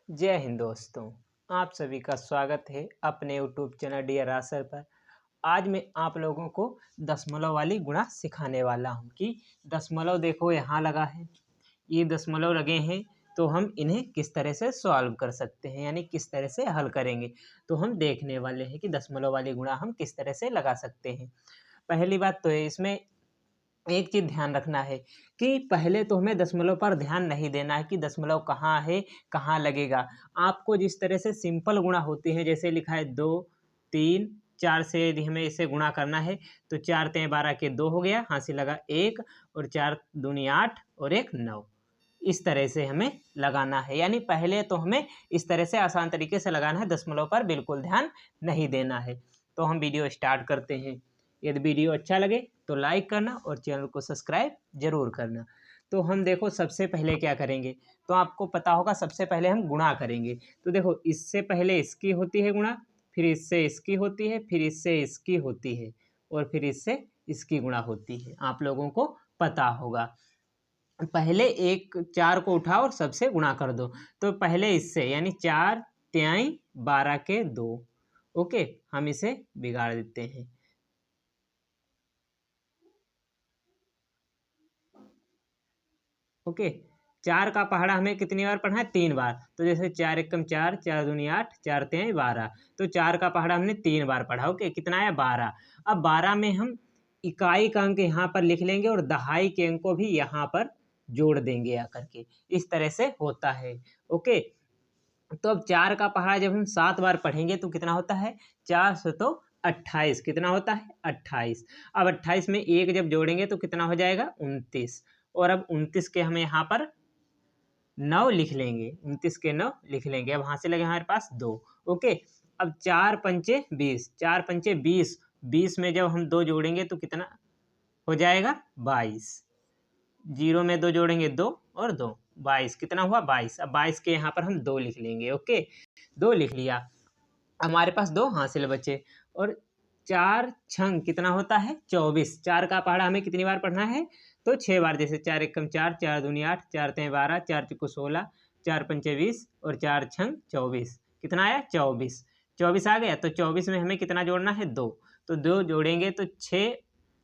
जय हिंद दोस्तों। आप सभी का स्वागत है अपने यूट्यूब चैनल डियर आसर पर। आज मैं आप लोगों को दशमलव वाली गुणा सिखाने वाला हूं कि दशमलव देखो यहाँ लगा है, ये दशमलव लगे हैं तो हम इन्हें किस तरह से सॉल्व कर सकते हैं, यानी किस तरह से हल करेंगे। तो हम देखने वाले हैं कि दशमलव वाली गुणा हम किस तरह से लगा सकते हैं। पहली बात तो है, इसमें एक चीज़ ध्यान रखना है कि पहले तो हमें दशमलव पर ध्यान नहीं देना है कि दशमलव कहाँ है, कहाँ लगेगा। आपको जिस तरह से सिंपल गुणा होती है, जैसे लिखा है 2, 3, 4 से यदि हमें इसे गुणा करना है तो 4 तें 12 के 2 हो गया, हाथ से लगा 1 और 4 दूनी 8 और 1 9। इस तरह से हमें लगाना है, यानी पहले तो हमें इस तरह से आसान तरीके से लगाना है, दशमलव पर बिल्कुल ध्यान नहीं देना है। तो हम वीडियो स्टार्ट करते हैं। यदि वीडियो अच्छा लगे तो लाइक करना और चैनल को सब्सक्राइब जरूर करना। तो हम देखो सबसे पहले क्या करेंगे, तो आपको पता होगा सबसे पहले हम गुणा करेंगे। तो देखो इससे पहले इसकी होती है गुणा, फिर इससे इसकी होती है, फिर इससे इसकी होती है और फिर इससे इसकी गुणा होती है, आप लोगों को पता होगा। पहले एक 4 को उठाओ और सबसे गुणा कर दो। तो पहले इससे यानी 4 तिहाई 12 के 2। ओके, हम इसे बिगाड़ देते हैं। ओके, 4 का पहाड़ा हमें कितनी बार पढ़ना है? 3 बार। तो जैसे 4 एकम 4, 4 दूनी 8, 4 तिहाई 12। तो 4 का पहाड़ा हमने 3 बार पढ़ा। ओके, कितना आया? 12। अब 12 में हम इकाई का अंक यहाँ पर लिख लेंगे और दहाई के अंक को भी यहाँ पर जोड़ देंगे आकर के। इस तरह से होता है। ओके, तो अब 4 का पहाड़ा जब हम 7 बार पढ़ेंगे तो कितना होता है? 4 सतो 28। कितना होता है? 28। अब 28 में 1 जब जोड़ेंगे तो कितना हो जाएगा? 29। और अब 29 के हमें यहाँ पर 9 लिख लेंगे, 29 के 9 लिख लेंगे। अब हासिल लगे हमारे पास 2। ओके, अब 4 पंचे 20, 4 पंचे 20, 20 में जब हम 2 जोड़ेंगे तो कितना हो जाएगा? 22। 0 में 2 जोड़ेंगे 2 और 2, 22। कितना हुआ? 22। अब 22 के यहाँ पर हम 2 लिख लेंगे। ओके, 2 लिख लिया, हमारे पास 2 हासिल बचे। और 4 छंग कितना होता है? 24। 4 का पहाड़ा हमें कितनी बार पढ़ना है? तो 6 बार। जैसे 4 एकम 4, 4 दूनी 8, 4 तें 12, 4 चौको 16, 4 पंचे 20 और 4 छंग 24। कितना आया? 24। 24 आ गया। तो 24 में हमें कितना जोड़ना है? 2। तो 2 जोड़ेंगे तो 6,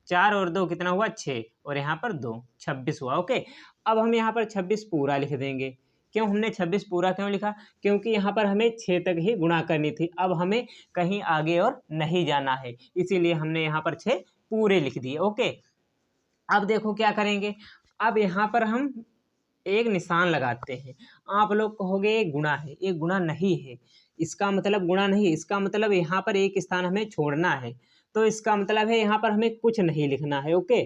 4 और 2 कितना हुआ? 6 और यहाँ पर 2, 26 हुआ। ओके, अब हम यहाँ पर 26 पूरा लिख देंगे। क्यों हमने 26 पूरा क्यों लिखा? क्योंकि यहाँ पर हमें 6 तक ही गुणा करनी थी, अब हमें कहीं आगे और नहीं जाना है, इसीलिए हमने यहाँ पर 6 पूरे लिख दिए। ओके, अब देखो क्या करेंगे। अब यहाँ पर हम एक निशान लगाते हैं। आप लोग कहोगे ये गुणा है, ये गुणा नहीं है। इसका मतलब गुणा नहीं है, इसका मतलब यहाँ पर एक स्थान हमें छोड़ना है। तो इसका मतलब है यहाँ पर हमें कुछ नहीं लिखना है। ओके,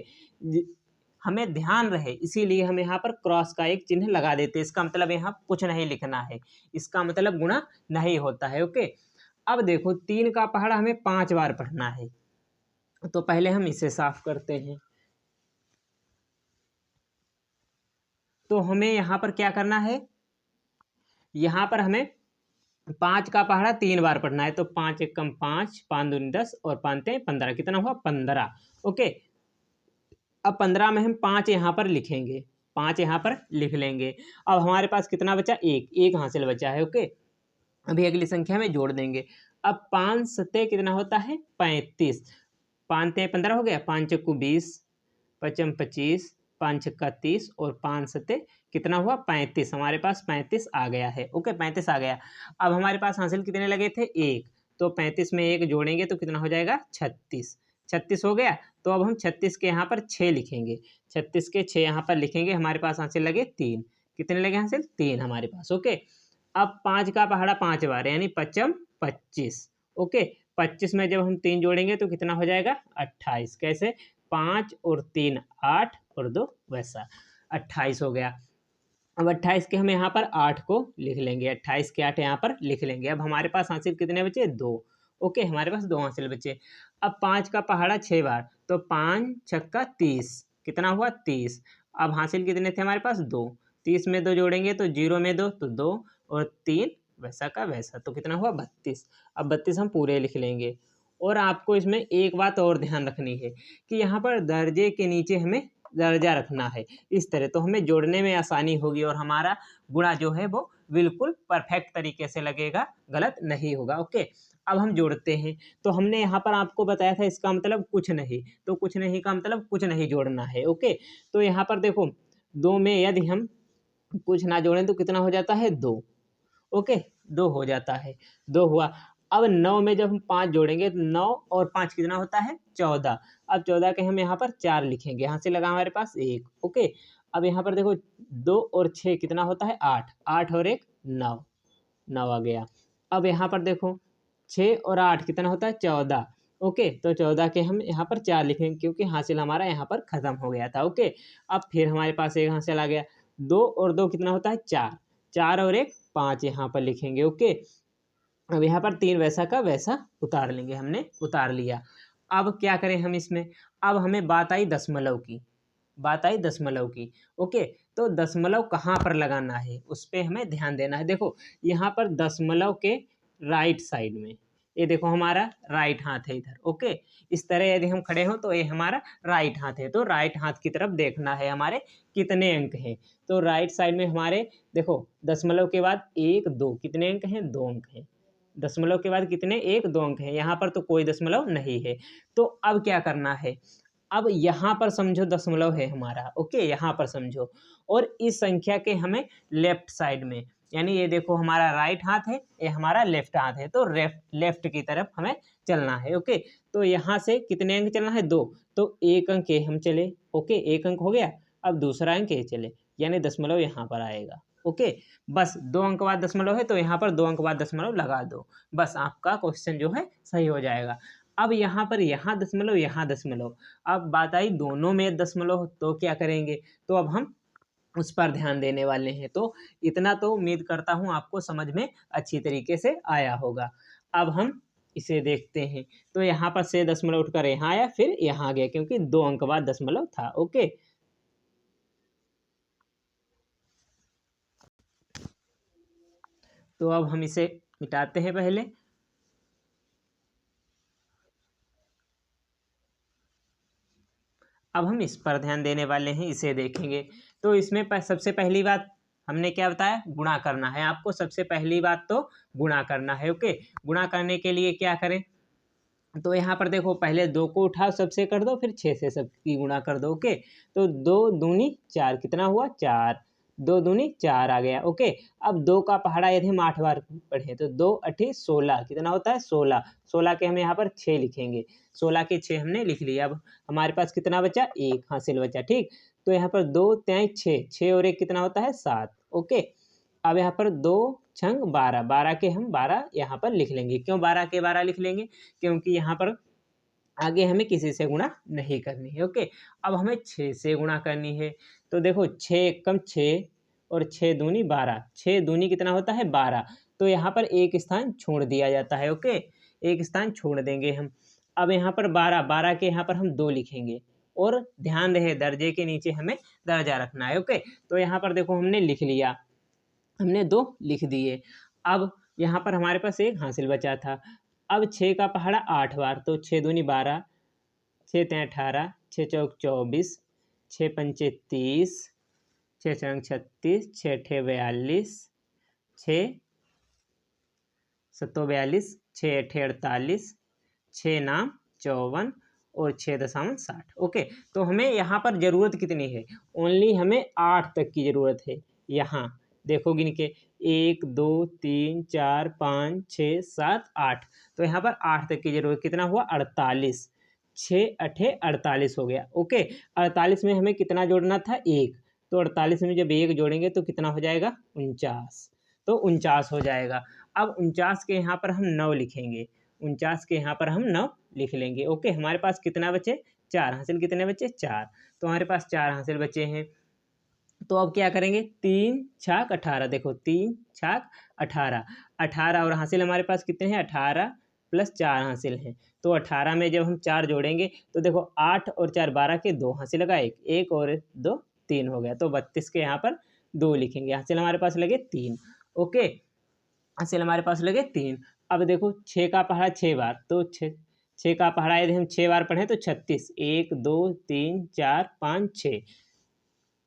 हमें ध्यान रहे इसीलिए हम यहाँ पर क्रॉस का एक चिन्ह लगा देते हैं। इसका मतलब यहाँ कुछ नहीं लिखना है, इसका मतलब गुणा नहीं होता है। ओके, अब देखो 3 का पहाड़ा हमें 5 बार पढ़ना है, तो पहले हम इसे साफ करते हैं। तो हमें यहाँ पर क्या करना है? यहाँ पर हमें 5 का पहाड़ा 3 बार पढ़ना है। तो 5 एकम 5, 5 दूनी 10 और 5 तें 15। कितना हुआ? 15। ओके, अब 15 में हम 5 यहाँ पर लिखेंगे, 5 यहाँ पर लिख लेंगे। अब हमारे पास कितना बचा? 1, 1 हासिल बचा है। ओके, अभी अगली संख्या में जोड़ देंगे। अब 5 सत्ते कितना होता है? 35। 5 तें 15 हो गया, 5 चक्कू 20, पचम 25, 5 छक्का 30 और 5 सत्ते कितना हुआ? 35। हमारे पास 35 आ गया है। ओके, 35 आ गया। अब हमारे पास हासिल कितने लगे थे? 1। तो 35 में 1 जोड़ेंगे तो कितना हो जाएगा? 36। 36 हो गया। तो अब हम 36 के यहाँ पर 6 लिखेंगे, 36 के 6 यहाँ पर लिखेंगे। हमारे पास हासिल लगे 3। कितने लगे हासिल? 3 हमारे पास। ओके, अब 5 का पहाड़ा 5 बार यानी पचम 25। ओके, 25 में जब हम 3 जोड़ेंगे तो कितना हो जाएगा? 28। कैसे? 5 और 3 8 और 2 वैसा 28 हो गया। अब 28 के हम यहाँ पर 8 को लिख लेंगे, 28 के 8 यहाँ पर लिख लेंगे। अब हमारे पास हासिल कितने बचे? 2। ओके, हमारे पास 2 हासिल बचे। अब 5 का पहाड़ा 6 बार, तो 5 छक्का 30। कितना हुआ? 30। अब हासिल कितने थे हमारे पास? 2। 30 में 2 जोड़ेंगे तो 0 में 2 तो 2 और 3 वैसा का वैसा, तो कितना हुआ? 32। अब 32 हम पूरे लिख लेंगे। और आपको इसमें एक बात और ध्यान रखनी है कि यहाँ पर दर्जे के नीचे हमें दर्जा रखना है इस तरह, तो हमें जोड़ने में आसानी होगी और हमारा गुणा जो है वो बिल्कुल परफेक्ट तरीके से लगेगा, गलत नहीं होगा। ओके, अब हम जोड़ते हैं। तो हमने यहाँ पर आपको बताया था इसका मतलब कुछ नहीं, तो कुछ नहीं का मतलब कुछ नहीं जोड़ना है। ओके, तो यहाँ पर देखो 2 में यदि हम कुछ ना जोड़ें तो कितना हो जाता है 2। ओके, 2 हो जाता है, 2 हुआ। अब 9 में जब हम 5 जोड़ेंगे तो 9 और 5 कितना होता है 14। अब 14 के हम यहाँ पर 4 लिखेंगे, यहाँ से लगा हमारे पास 1। ओके, अब यहाँ पर देखो 2 और 6 कितना होता है 8, 8 और 1 9, 9 आ गया। अब यहाँ पर देखो 6 और 8 कितना होता है 14। ओके, तो 14 के हम यहाँ पर 4 लिखेंगे क्योंकि हासिल हमारा यहाँ पर ख़त्म हो गया था। ओके, अब फिर हमारे पास एक हासिल आ गया। 2 और 2 कितना होता है 4, 4 और 1 5 यहाँ पर लिखेंगे। ओके, अब यहाँ पर 3 वैसा का वैसा उतार लेंगे, हमने उतार लिया। अब क्या करें हम इसमें, अब हमें बात आई दशमलव की, बात आई दशमलव की। ओके, तो दशमलव कहाँ पर लगाना है उस पे हमें ध्यान देना है। देखो यहाँ पर दशमलव के राइट साइड में, ये देखो हमारा राइट हाथ है इधर। ओके, इस तरह यदि हम खड़े हों तो ये हमारा राइट हाथ है, तो राइट हाथ की तरफ देखना है हमारे कितने अंक हैं। तो राइट साइड में हमारे देखो दशमलव के बाद 1 2 कितने अंक हैं 2 अंक हैं। दशमलव के बाद कितने 1 2 अंक हैं, यहाँ पर तो कोई दशमलव नहीं है। तो अब क्या करना है, अब यहाँ पर समझो दशमलव है हमारा। ओके, यहाँ पर समझो, और इस संख्या के हमें लेफ्ट साइड में, यानी ये देखो हमारा राइट हाथ है, ये हमारा लेफ्ट हाथ है, तो लेफ्ट की तरफ हमें चलना है। ओके, तो यहाँ से कितने अंक चलना है 2, तो 1 अंक ये हम चले। ओके, 1 अंक हो गया। अब दूसरा अंक ये चले, यानी दशमलव यहाँ पर आएगा। ओके, बस 2 अंक बाद दशमलव है तो यहाँ पर 2 अंक बाद दशमलव लगा दो, बस आपका क्वेश्चन जो है सही हो जाएगा। अब यहाँ पर यहाँ दशमलव, यहाँ दशमलव, अब बात आई दोनों में दशमलव, तो क्या करेंगे, तो अब हम उस पर ध्यान देने वाले हैं। तो इतना तो उम्मीद करता हूँ आपको समझ में अच्छी तरीके से आया होगा। अब हम इसे देखते हैं, तो यहाँ पर से दशमलव उठकर यहाँ आया, फिर यहाँ आ गया क्योंकि 2 अंक बाद दशमलव था। ओके, तो अब हम इसे मिटाते हैं पहले। अब हम इस पर ध्यान देने वाले हैं, इसे देखेंगे। तो इसमें सबसे पहली बात हमने क्या बताया, गुणा करना है आपको। सबसे पहली बात तो गुणा करना है। ओके, गुणा करने के लिए क्या करें, तो यहाँ पर देखो पहले 2 को उठाओ, सबसे कर दो, फिर 6 से सबकी गुणा कर दो। ओके, तो 2 दूनी 4 कितना हुआ 4, 2 दूनी 4 आ गया। ओके, अब 2 का पहाड़ा यदि हम 8 बार पढ़ें तो 2 8 16 कितना होता है 16, 16 के हम यहाँ पर 6 लिखेंगे, 16 के 6 हमने लिख लिया। अब हमारे पास कितना बचा 1 हासिल बचा। ठीक, तो यहाँ पर 2 3 6, 6 और 1 कितना होता है 7। ओके, अब यहाँ पर 2 छंग 12, 12 के हम 12 यहाँ पर लिख लेंगे। क्यों 12 के 12 लिख लेंगे, क्योंकि यहाँ पर आगे हमें किसी से गुणा नहीं करनी है। ओके, अब हमें 6 से गुणा करनी है। तो देखो 6 एकम 6 और 6 दूनी 12, 6 दूनी कितना होता है 12, तो यहाँ पर एक स्थान छोड़ दिया जाता है। ओके, एक स्थान छोड़ देंगे हम। अब यहाँ पर 12, 12 के यहाँ पर हम 2 लिखेंगे, और ध्यान रहे दर्जे के नीचे हमें दर्जा रखना है। ओके, तो यहाँ पर देखो हमने लिख लिया, हमने 2 लिख दिए। अब यहाँ पर हमारे पास एक हासिल बचा था। अब 6 का पहाड़ा 8 बार, तो 6 दूनी 12, 6 तें 18, 6 चौक 24, 6 पंचे 30, 6 छंग 36, 6 अठे 42, 6 सत्तो 42, 6 अठे 48, 6 नाम 54 और 6 दशांश 60। ओके, तो हमें यहाँ पर ज़रूरत कितनी है, ओनली हमें 8 तक की ज़रूरत है। यहाँ देखो गिन के 1 2 3 4 5 6 7 8, तो यहाँ पर 8 तक की जरूरत, कितना हुआ 48, 6 अठे 48 हो गया। ओके, 48 में हमें कितना जोड़ना था 1, तो 48 में जब 1 जोड़ेंगे तो कितना हो जाएगा 49, तो 49 हो जाएगा। अब 49 के यहाँ पर हम 9 लिखेंगे, 49 के यहाँ पर हम 9 लिख लेंगे। ओके, हमारे पास कितना बचे 4 हासिल, कितने बचे 4, तो हमारे पास 4 हासिल बचे हैं। तो अब क्या करेंगे 3 छाक 18, देखो 3 छाक 18, 18 और हासिल हमारे पास कितने हैं 18 प्लस 4 हासिल हैं, तो 18 में जब हम 4 जोड़ेंगे तो देखो 8 और 4 12 के 2 हासिल लगा, एक एक और 2 3 हो गया, तो 32 के यहाँ पर 2 लिखेंगे, हासिल हमारे पास लगे 3। ओके, हासिल हमारे पास लगे 3। अब देखो 6 का पहाड़ा 6 बार, तो 6 6 का पहाड़ा यदि हम 6 बार पढ़ें तो 36, 1 2 3 4 5 6,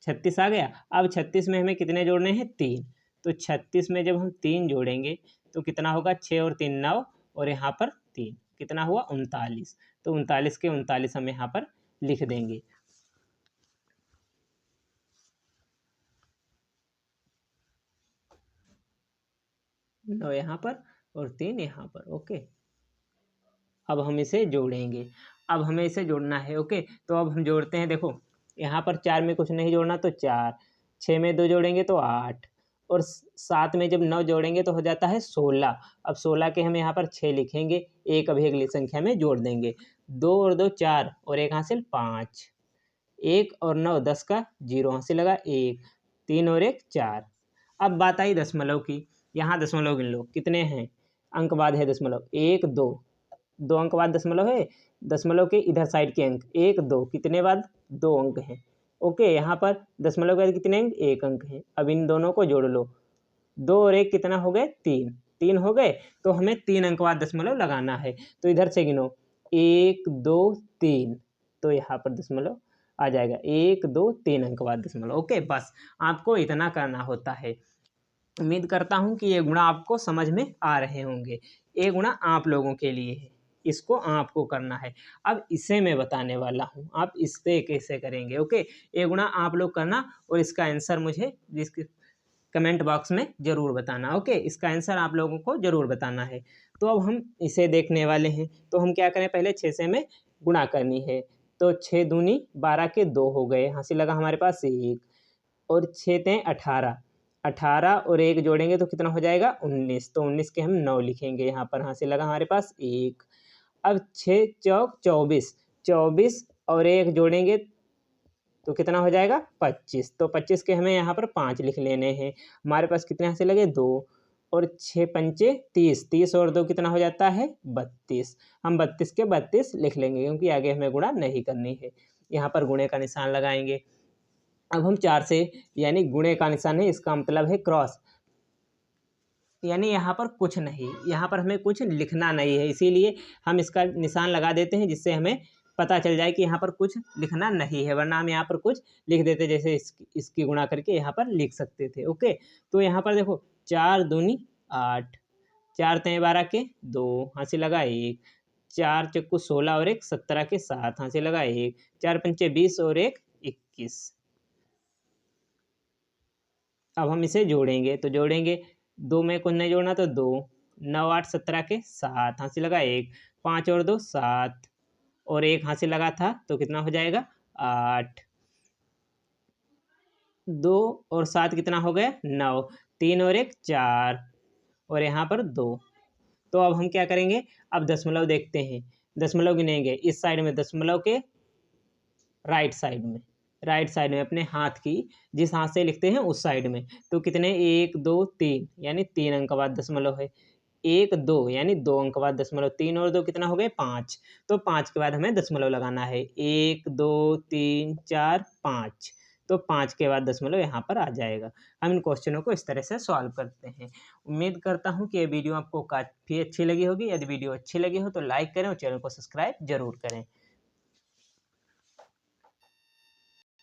36 आ गया। अब 36 में हमें कितने जोड़ने हैं? 3। तो 36 में जब हम 3 जोड़ेंगे तो कितना होगा? 6 और 3 9, और यहाँ पर 3 कितना हुआ? 39। तो 39 के 39 हम यहाँ पर लिख देंगे। नौ यहाँ पर और 3 यहाँ पर। ओके, अब हम इसे जोड़ेंगे। अब हमें इसे जोड़ना है। ओके, तो अब हम जोड़ते हैं। देखो यहाँ पर 4 में कुछ नहीं जोड़ना तो 4, 6 में 2 जोड़ेंगे तो 8, और 7 में जब 9 जोड़ेंगे तो हो जाता है 16। अब 16 के हम यहाँ पर 6 लिखेंगे, एक अभी अगली संख्या में जोड़ देंगे। 2 और 2 4, और एक हासिल 5, 1 और 9 10 का 0 हासिल लगा 1, 3 और 1 4। अब बात आई दशमलव की। यहाँ दशमलव गिन लो कितने हैं, अंक बाद है दशमलव, 1 2, 2 अंक बाद दशमलव है। दशमलव के इधर साइड के अंक 1 2 कितने बाद? 2 अंक हैं। ओके, यहाँ पर दशमलव के बाद कितने अंक? 1 अंक हैं। अब इन दोनों को जोड़ लो, 2 और 1 कितना हो गए? 3, 3 हो गए। तो हमें 3 अंक बाद दशमलव लगाना है। तो इधर से गिनो 1 2 3, तो यहाँ पर दशमलव आ जाएगा 1 2 3 अंक बाद दशमलव। ओके, बस आपको इतना करना होता है। उम्मीद करता हूँ कि ये गुणा आपको समझ में आ रहे होंगे। ये गुणा आप लोगों के लिए है, इसको आपको करना है। अब इसे मैं बताने वाला हूँ, आप इससे कैसे करेंगे। ओके, ये गुणा आप लोग करना और इसका आंसर मुझे जिसके कमेंट बॉक्स में ज़रूर बताना। ओके, इसका आंसर आप लोगों को ज़रूर बताना है। तो अब हम इसे देखने वाले हैं। तो हम क्या करें, पहले 6 से हमें गुणा करनी है। तो 6 दूनी 12 के 2 हो गए, हासिल लगा हमारे पास 1, और 6 तें 18, 18 और 1 जोड़ेंगे तो कितना हो जाएगा? 19। तो 19 के हम 9 लिखेंगे यहाँ पर, हासिल लगा हमारे पास 1। अब 6 चौक 24, 24 और 1 जोड़ेंगे तो कितना हो जाएगा? 25। तो 25 के हमें यहाँ पर 5 लिख लेने हैं। हमारे पास कितने हासिल लगे? 2, और 6 पंचे 30, 30 और 2 कितना हो जाता है? 32। हम 32 के 32 लिख लेंगे क्योंकि आगे हमें गुणा नहीं करनी है। यहाँ पर गुणे का निशान लगाएंगे। अब हम 4 से, यानी गुणे का निशान है, इसका मतलब है क्रॉस, यानी यहाँ पर कुछ नहीं, यहाँ पर हमें कुछ लिखना नहीं है, इसीलिए हम इसका निशान लगा देते हैं जिससे हमें पता चल जाए कि यहाँ पर कुछ लिखना नहीं है, वरना हम यहाँ पर कुछ लिख देते, जैसे इसकी गुणा करके यहाँ पर लिख सकते थे। ओके, तो यहाँ पर देखो 4 दूनी 8, 4 तें 12 के 2, हासिल लगा 1, 4 चक्कू 16 और 1 17 के 7, हासिल लगा 1, 4 पंचे 20 और 1 21। अब हम इसे जोड़ेंगे, तो जोड़ेंगे 2 में कुछ नहीं जोड़ना तो 2, 9 8 17 के 7, हासिल लगा 1, 5 और 2 7, और 1 हासिल लगा था तो कितना हो जाएगा? 8, 2 और 7 कितना हो गया? 9, 3 और 1 4, और यहाँ पर 2। तो अब हम क्या करेंगे, अब दशमलव देखते हैं, दशमलव गिनेंगे इस साइड में, दशमलव के राइट साइड में अपने हाथ की जिस हाथ से लिखते हैं उस साइड में। तो कितने? 1 2 3, यानी 3 अंक बाद दशमलव है। 1 2 यानी 2 अंक बाद दशमलव, 3 और 2 कितना हो गए? 5। तो 5 के बाद हमें दशमलव लगाना है, 1 2 3 4 5। तो 5 के बाद दशमलव यहाँ पर आ जाएगा। हम इन क्वेश्चनों को इस तरह से सॉल्व करते हैं। उम्मीद करता हूँ कि ये वीडियो आपको काफ़ी अच्छी लगी होगी। यदि वीडियो अच्छी लगी हो तो लाइक करें और चैनल को सब्सक्राइब जरूर करें।